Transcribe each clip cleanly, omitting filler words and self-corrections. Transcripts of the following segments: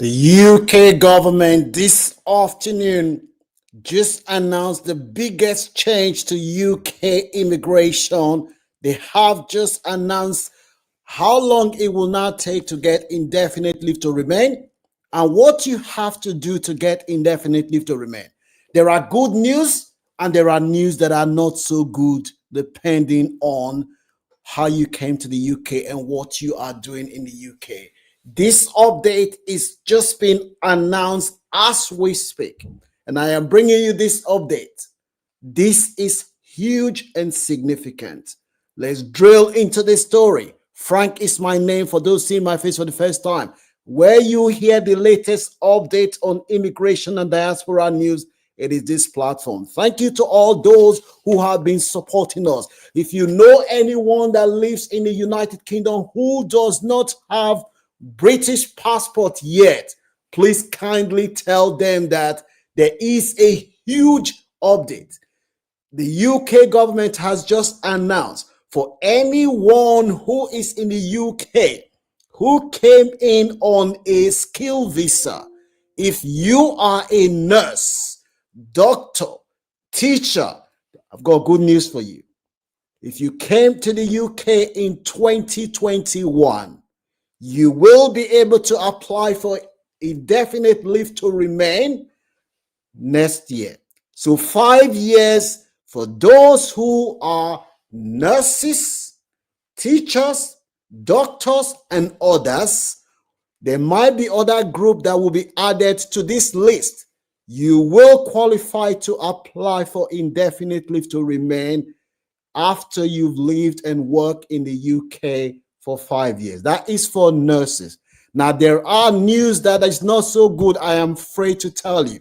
The UK government this afternoon just announced the biggest change to UK immigration. They have just announced how long it will now take to get indefinite leave to remain and what you have to do to get indefinite leave to remain. There are good news and there are news that are not so good depending on how you came to the UK and what you are doing in the UK. This update is just been announced as we speak, and I am bringing you this update. This is huge and significant. Let's drill into the story. Frank is my name for those seeing my face for the first time. Where you hear the latest update on immigration and diaspora news, it is this platform. Thank you to all those who have been supporting us. If you know anyone that lives in the United Kingdom who does not have British passport yet, please kindly tell them that there is a huge update. The UK government has just announced for anyone who is in the UK who came in on a skill visa, if you are a nurse, doctor, teacher, I've got good news for you. If you came to the UK in 2021, you will be able to apply for indefinite leave to remain next year. So 5 years for those who are nurses, teachers, doctors, and others. There might be other group that will be added to this list. You will qualify to apply for indefinite leave to remain after you've lived and worked in the UK for 5 years. That is for nurses. Now, there are news that is not so good, I am afraid to tell you.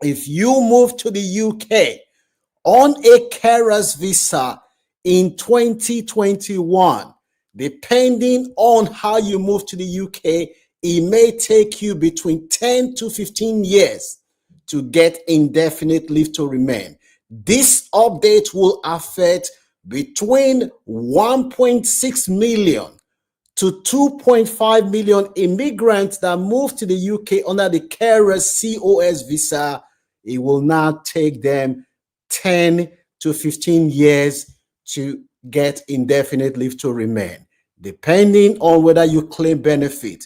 If you move to the UK on a carer's visa in 2021, depending on how you move to the UK, it may take you between 10 to 15 years to get indefinite leave to remain. This update will affect between 1.6 million to 2.5 million immigrants that move to the UK under the carer's COS visa. It will now take them 10 to 15 years to get indefinite leave to remain, depending on whether you claim benefit.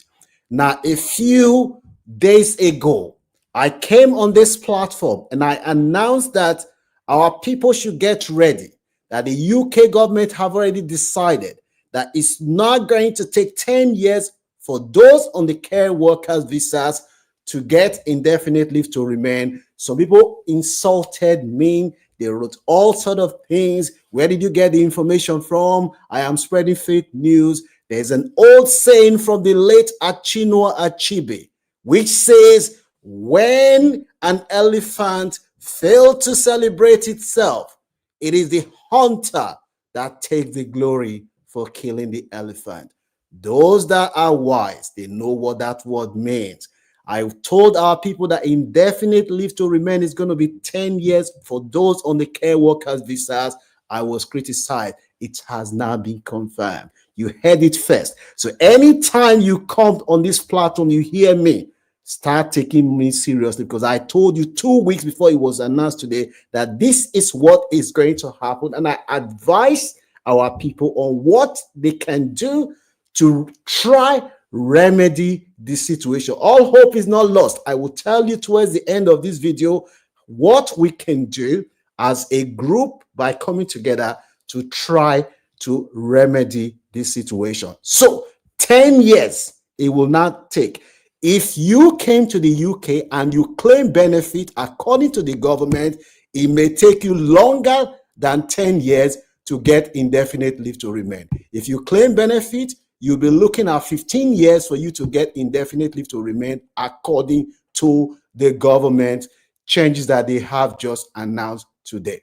Now, a few days ago, I came on this platform and I announced that our people should get ready, that the UK government have already decided that it's not going to take 10 years for those on the care workers visas to get indefinite leave to remain. Some people insulted me. They wrote all sort of things. Where did you get the information from? I am spreading fake news. There's an old saying from the late Chinua Achebe, which says, when an elephant failed to celebrate itself, it is the hunter that takes the glory for killing the elephant. Those that are wise, they know what that word means. I've told our people that indefinite leave to remain is going to be 10 years for those on the care workers visas. I was criticized. It has now been confirmed. You heard it first. So anytime you come on this platform, you hear me, start taking me seriously, because I told you 2 weeks before it was announced today that this is what is going to happen. And I advise our people on what they can do to try remedy this situation. All hope is not lost. I will tell you towards the end of this video what we can do as a group by coming together to try to remedy this situation. So 10 years it will not take. If you came to the UK and you claim benefit, according to the government, it may take you longer than 10 years to get indefinite leave to remain. If you claim benefit, you'll be looking at 15 years for you to get indefinite leave to remain, according to the government changes that they have just announced today.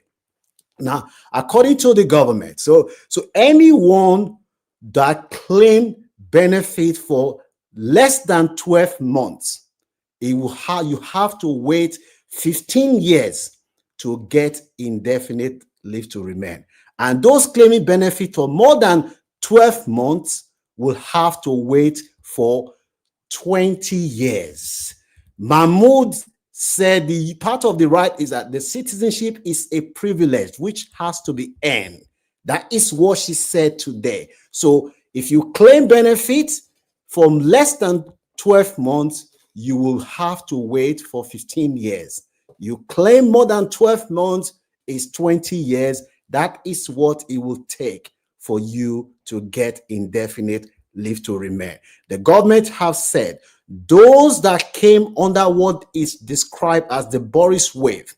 Now, according to the government, so anyone that claim benefit for less than 12 months, you have to wait 15 years to get indefinite leave to remain. And those claiming benefit for more than 12 months will have to wait for 20 years. Mahmoud said the part of the right is that the citizenship is a privilege which has to be earned. That is what she said today. So if you claim benefits from less than 12 months, you will have to wait for 15 years. You claim more than 12 months is 20 years. That is what it will take for you to get indefinite leave to remain. The government have said those that came under what is described as the Boris wave,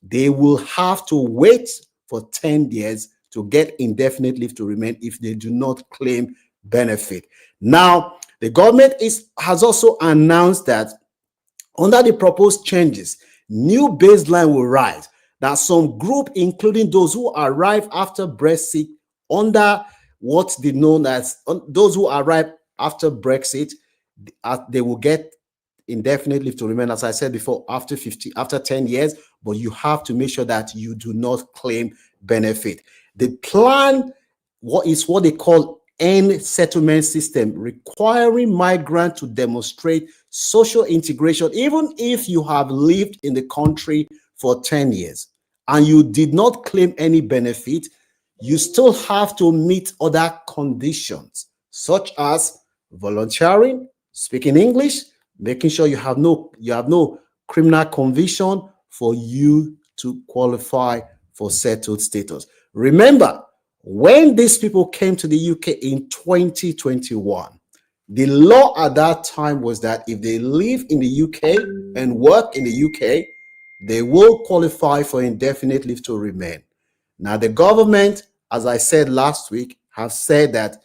they will have to wait for 10 years to get indefinite leave to remain if they do not claim benefit. Now, the government has also announced that under the proposed changes, new baseline will rise. That some group, including those who arrive after Brexit, under what they know as those who arrive after Brexit, they will get indefinite leave to remain, as I said before, after 10 years, but you have to make sure that you do not claim benefit. The plan, what they call end settlement system, requiring migrants to demonstrate social integration, even if you have lived in the country for 10 years and you did not claim any benefit, you still have to meet other conditions, such as volunteering, speaking English, making sure you have no criminal conviction for you to qualify for settled status. Remember, when these people came to the UK in 2021, the law at that time was that if they live in the UK and work in the UK, they will qualify for indefinite leave to remain. Now, the government, as I said last week, have said that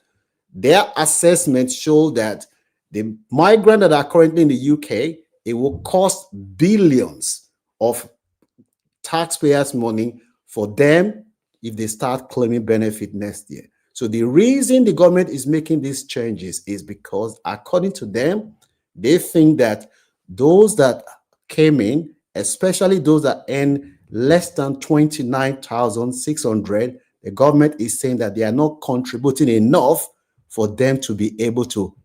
their assessments show that the migrants that are currently in the UK, it will cost billions of taxpayers' money for them if they start claiming benefit next year. So the reason the government is making these changes is because, according to them, they think that those that came in, especially those that earn less than 29,600, the government is saying that they are not contributing enough for them to be able to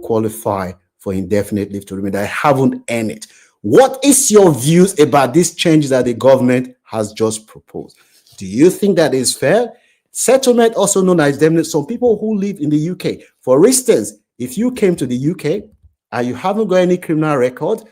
qualify for indefinite leave to remain. They haven't earned it. What is your views about these changes that the government has just proposed? Do you think that is fair? Settlement, also known as indemnity, some people who live in the UK. For instance, if you came to the UK and you haven't got any criminal record,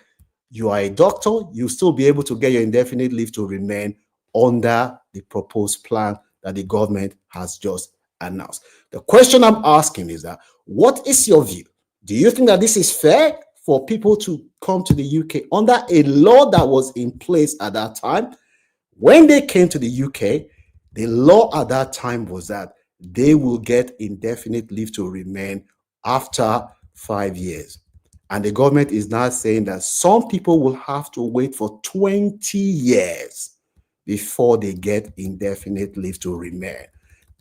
you are a doctor, you'll still be able to get your indefinite leave to remain under the proposed plan that the government has just announced. The question I'm asking is that, what is your view? Do you think that this is fair for people to come to the UK under a law that was in place at that time? When they came to the UK, the law at that time was that they will get indefinite leave to remain after 5 years. And the government is now saying that some people will have to wait for 20 years before they get indefinite leave to remain.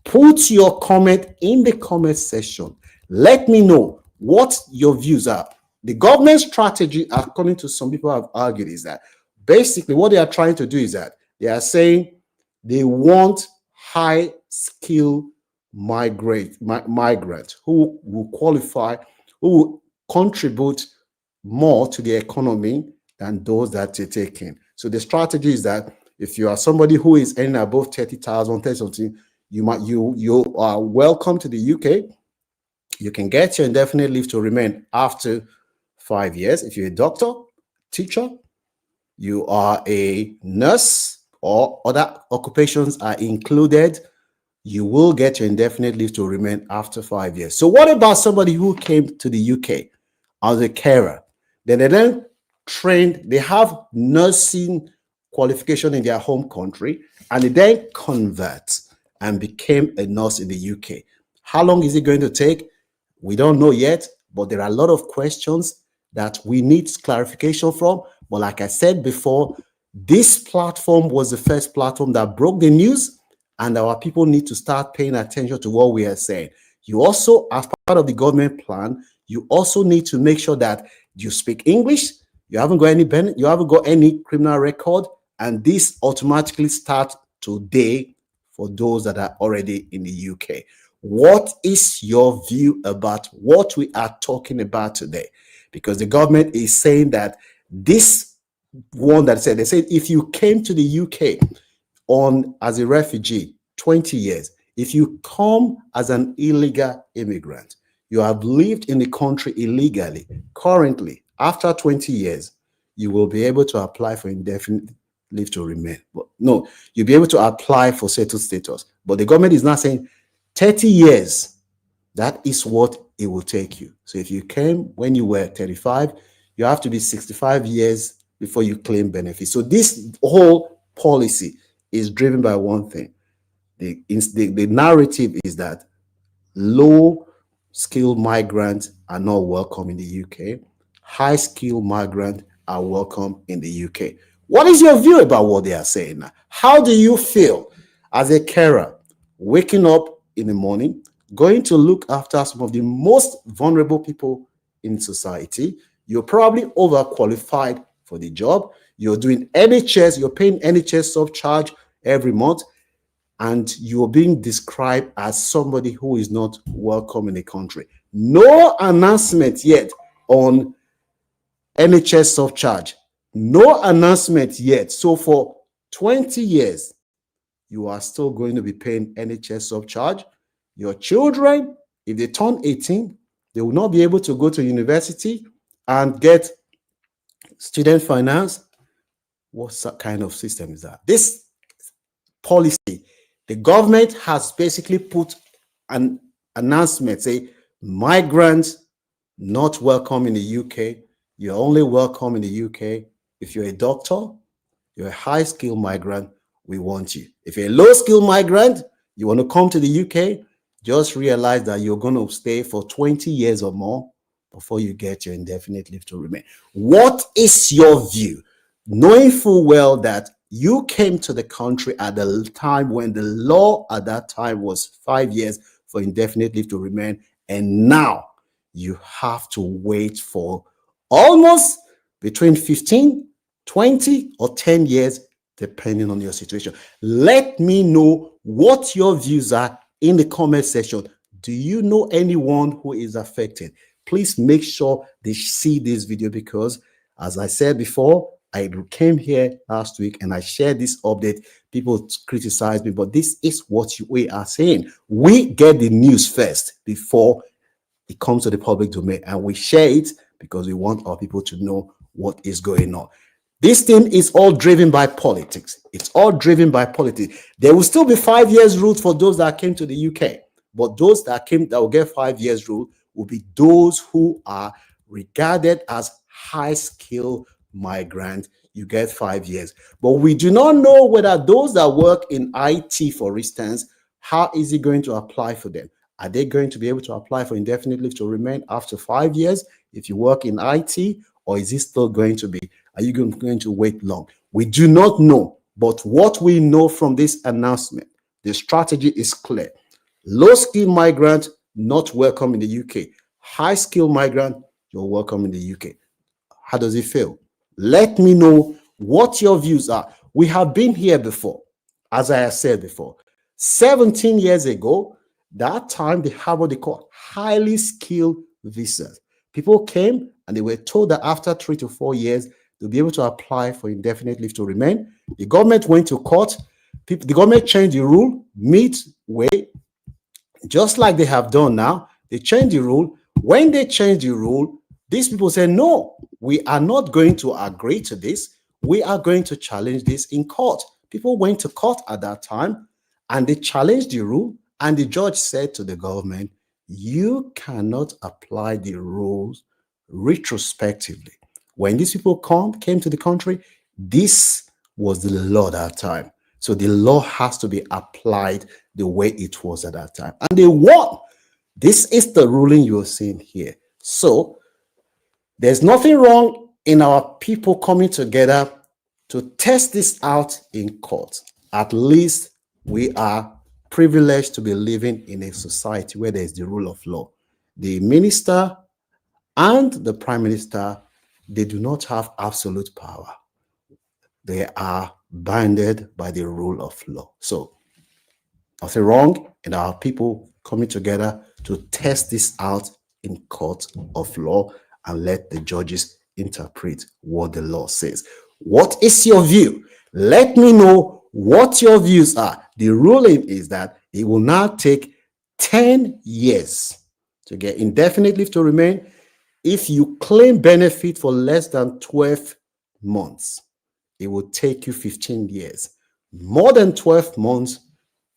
Put your comment in the comment section. Let me know what your views are. The government strategy, according to some people have argued, is that basically what they are trying to do is that they are saying they want high skill migrants who will qualify, who will contribute more to the economy than those that they're taking. So the strategy is that if you are somebody who is earning above 30,000, 30 something, you are welcome to the UK. You can get your indefinite leave to remain after 5 years. If you're a doctor, teacher, you are a nurse, or other occupations are included, you will get your indefinite leave to remain after 5 years. So what about somebody who came to the UK as a carer? Then they then trained, they have nursing qualification in their home country, and they then convert and became a nurse in the UK. How long is it going to take? We don't know yet, but there are a lot of questions that we need clarification from. But like I said before, this platform was the first platform that broke the news, and our people need to start paying attention to what we are saying. You also, as part of the government plan, you also need to make sure that you speak English, you haven't got any criminal record, and this automatically starts today for those that are already in the UK. What is your view about what we are talking about today? because the government is saying that this one that said, they said if you came to the UK on as a refugee 20 years, if you come as an illegal immigrant, you have lived in the country illegally, currently after 20 years, you will be able to apply for indefinite leave to remain. But no, you'll be able to apply for settled status. But the government is now saying 30 years, that is what it will take you. So if you came when you were 35, you have to be 65 years before you claim benefits. So this whole policy is driven by one thing. The narrative is that low skilled migrants are not welcome in the UK. High skilled migrants are welcome in the UK. What is your view about what they are saying now? How do you feel as a carer, waking up in the morning, going to look after some of the most vulnerable people in society? You're probably overqualified for the job. You're doing NHS, you're paying NHS surcharge every month, and you're being described as somebody who is not welcome in the country. No announcement yet on NHS surcharge. No announcement yet. So for 20 years, you are still going to be paying NHS surcharge. Your children, if they turn 18, they will not be able to go to university and get student finance. What kind of system is that? This policy, the government has basically put an announcement, say, migrants not welcome in the UK. You're only welcome in the UK if you're a doctor, you're a high-skilled migrant, we want you. If you're a low-skilled migrant, you want to come to the UK, just realize that you're going to stay for 20 years or more before you get your indefinite leave to remain. What is your view? Knowing full well that you came to the country at the time when the law at that time was 5 years for indefinite leave to remain, and now you have to wait for almost between 15, 20, or 10 years, depending on your situation. Let me know what your views are in the comment section. Do you know anyone who is affected? Please make sure they see this video, because as I said before, I came here last week and I shared this update. People criticized me, but this is what we are saying. We get the news first before it comes to the public domain, and we share it because we want our people to know what is going on. This thing is all driven by politics. It's all driven by politics. There will still be 5 years rule for those that came to the UK, but those that will get 5 years rule will be those who are regarded as high skill migrants. You get 5 years, but we do not know whether those that work in IT, for instance, how is it going to apply for them? Are they going to be able to apply for indefinite leave to remain after 5 years if you work in IT, or is it still going to be, are you going to wait long? We do not know, but what we know from this announcement, the strategy is clear. Low-skilled migrant, not welcome in the UK. High-skilled migrant, you're welcome in the UK. How does it feel? Let me know what your views are. We have been here before, as I have said before. 17 years ago, that time they had what they call highly skilled visas. People came and they were told that after 3 to 4 years, they'll be able to apply for indefinite leave to remain. The government went to court. The government changed the rule midway, just like they have done now. They changed the rule. When they changed the rule, these people said, no, we are not going to agree to this. We are going to challenge this in court. People went to court at that time and they challenged the rule. And the judge said to the government, you cannot apply the rules retrospectively. When these people came to the country, this was the law at that time. So the law has to be applied the way it was at that time. And they won. This is the ruling you're seeing here. So there's nothing wrong in our people coming together to test this out in court. At least we are privileged to be living in a society where there is the rule of law. The minister and the prime minister, they do not have absolute power. They are bounded by the rule of law. So nothing wrong in our people coming together to test this out in court of law and let the judges interpret what the law says. What is your view? Let me know what your views are. The ruling is that it will now take 10 years to get indefinite leave to remain if you claim benefit for less than 12 months. It will take you 15 years. More than 12 months,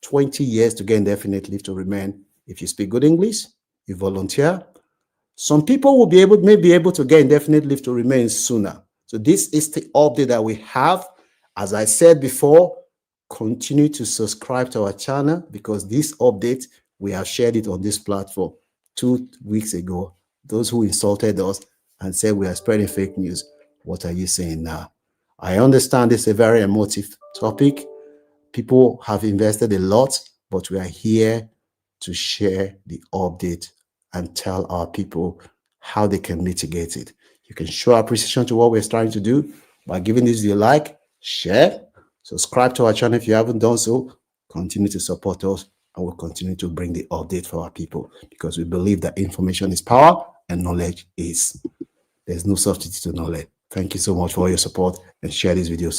20 years to get indefinite leave to remain. If you speak good English, you volunteer. Some people will may be able to get indefinite leave to remain sooner. So this is the update that we have. As I said before, continue to subscribe to our channel because this update, we have shared it on this platform 2 weeks ago. Those who insulted us and said we are spreading fake news, what are you saying now? I understand it's a very emotive topic. People have invested a lot, but we are here to share the update and tell our people how they can mitigate it. You can show appreciation to what we're trying to do by giving this video a like, share, subscribe to our channel if you haven't done so. Continue to support us, and we'll continue to bring the update for our people because we believe that information is power and knowledge is. There's no substitute to knowledge. Thank you so much for your support and share this video.